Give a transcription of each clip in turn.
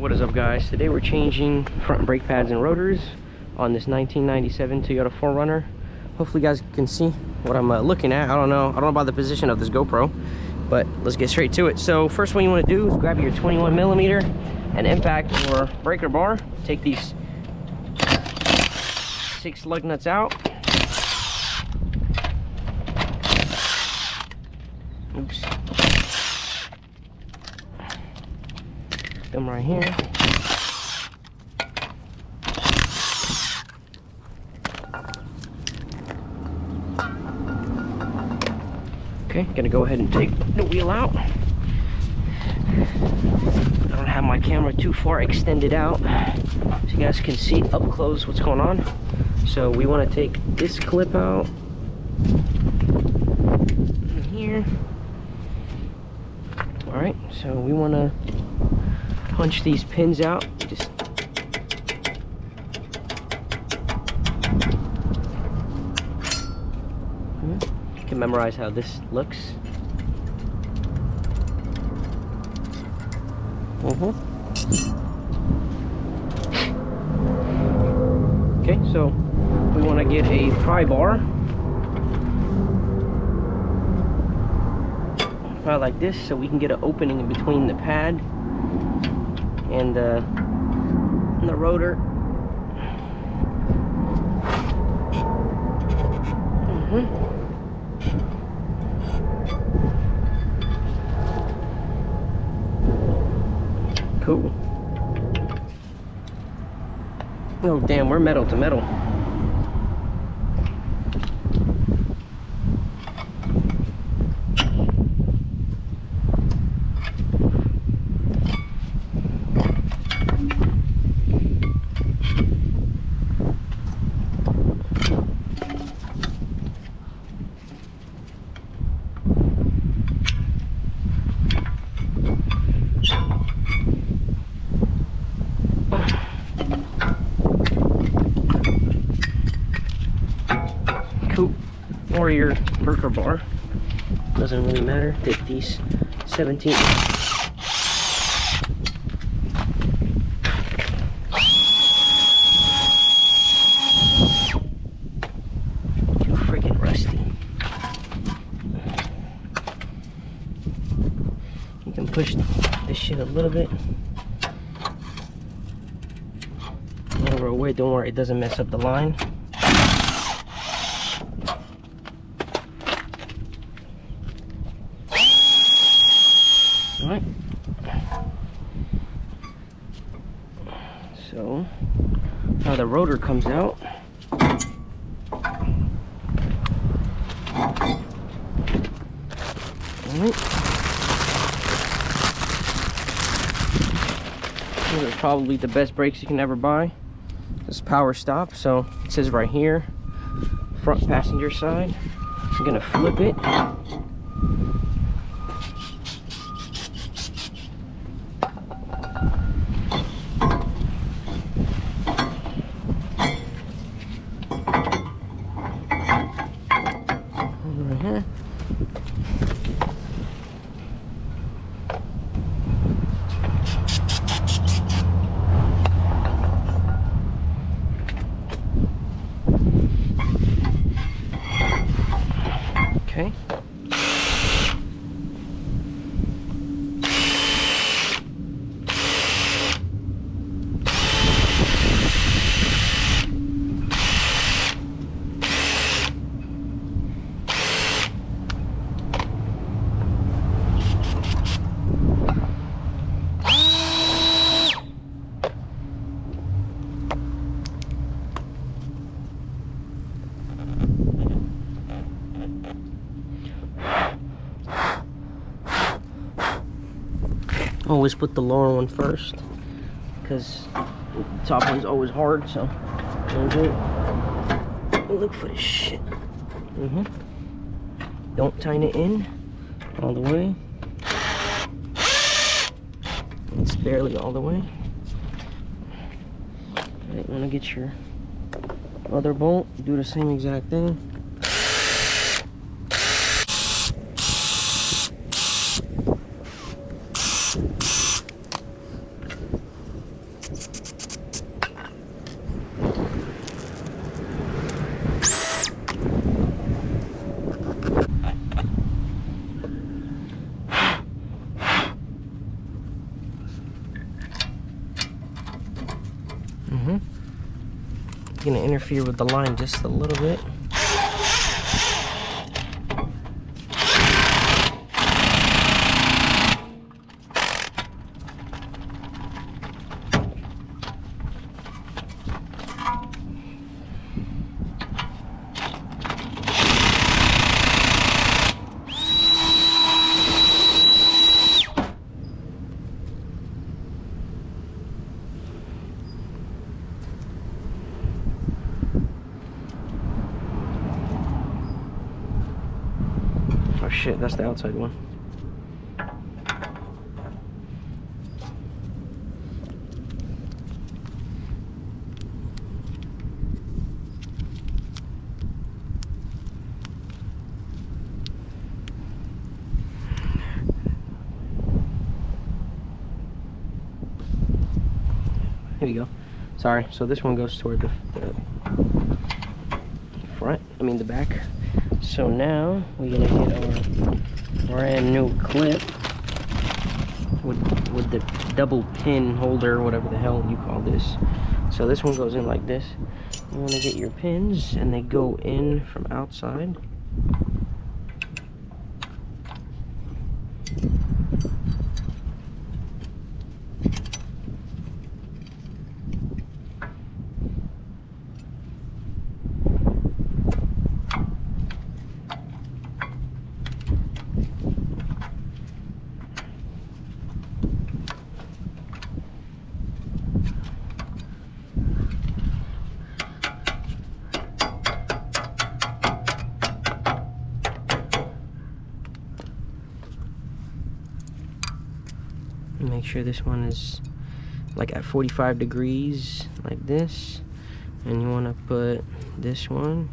What is up, guys? Today we're changing front brake pads and rotors on this 1997 Toyota 4Runner. Hopefully you guys can see what I'm looking at. I don't know about the position of this GoPro, but let's get straight to it. So first one you want to do is grab your 21mm and impact your breaker bar. Take these 6 lug nuts out. Oops. Them right here. Okay, gonna go ahead and take the wheel out. I don't have my camera too far extended out so you guys can see up close what's going on. So we want to take this clip out in here. All right, so we want to punch these pins out. Just you can memorize how this looks. Okay, so we want to get a pry bar, probably like this, so we can get an opening in between the pad and the rotor. Cool. Oh damn, we're metal to metal. Or your breaker bar, doesn't really matter. Take these 17. Too freaking rusty. You can push this shit a little bit over away. Don't worry, it doesn't mess up the line. Alright, so now the rotor comes out. Alright, these are probably the best brakes you can ever buy. This power stop, so it says right here, front passenger side. I'm gonna flip it. Okay. Always put the lower one first because the top one's always hard, so don't look for this shit. Don't tighten it in all the way. It's barely all the way. Right, want to get your other bolt, do the same exact thing. Gonna interfere with the line just a little bit. Oh shit, that's the outside one. Here you go. Sorry, so this one goes toward the front, the back. So now we're gonna get our brand new clip with the double pin holder, whatever the hell you call this. So this one goes in like this. You want to get your pins, and they go in from outside. Make sure this one is like at 45 degrees like this, and you want to put this one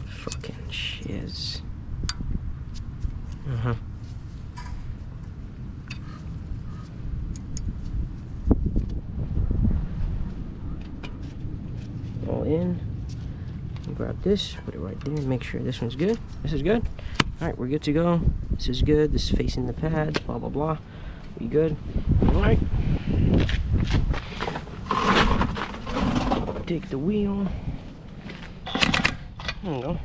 fucking shiz. All in. Grab this, put it right there, and make sure this one's good. This is good. All right, we're good to go. This is good. This is facing the pad. Blah blah blah. We good. All right. Take the wheel. There we go.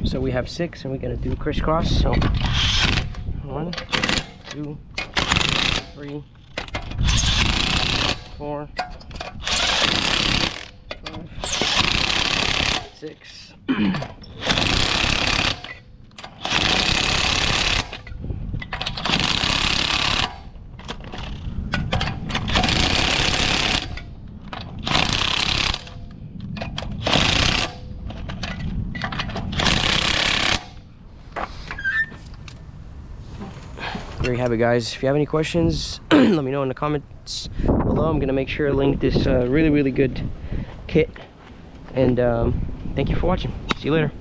So we have 6, and we're gonna do crisscross. So 1, 2, 3, 4, 5, 6. There you have it, guys. If you have any questions, let me know in the comments below. I'm gonna make sure to link this really good kit, and thank you for watching. See you later.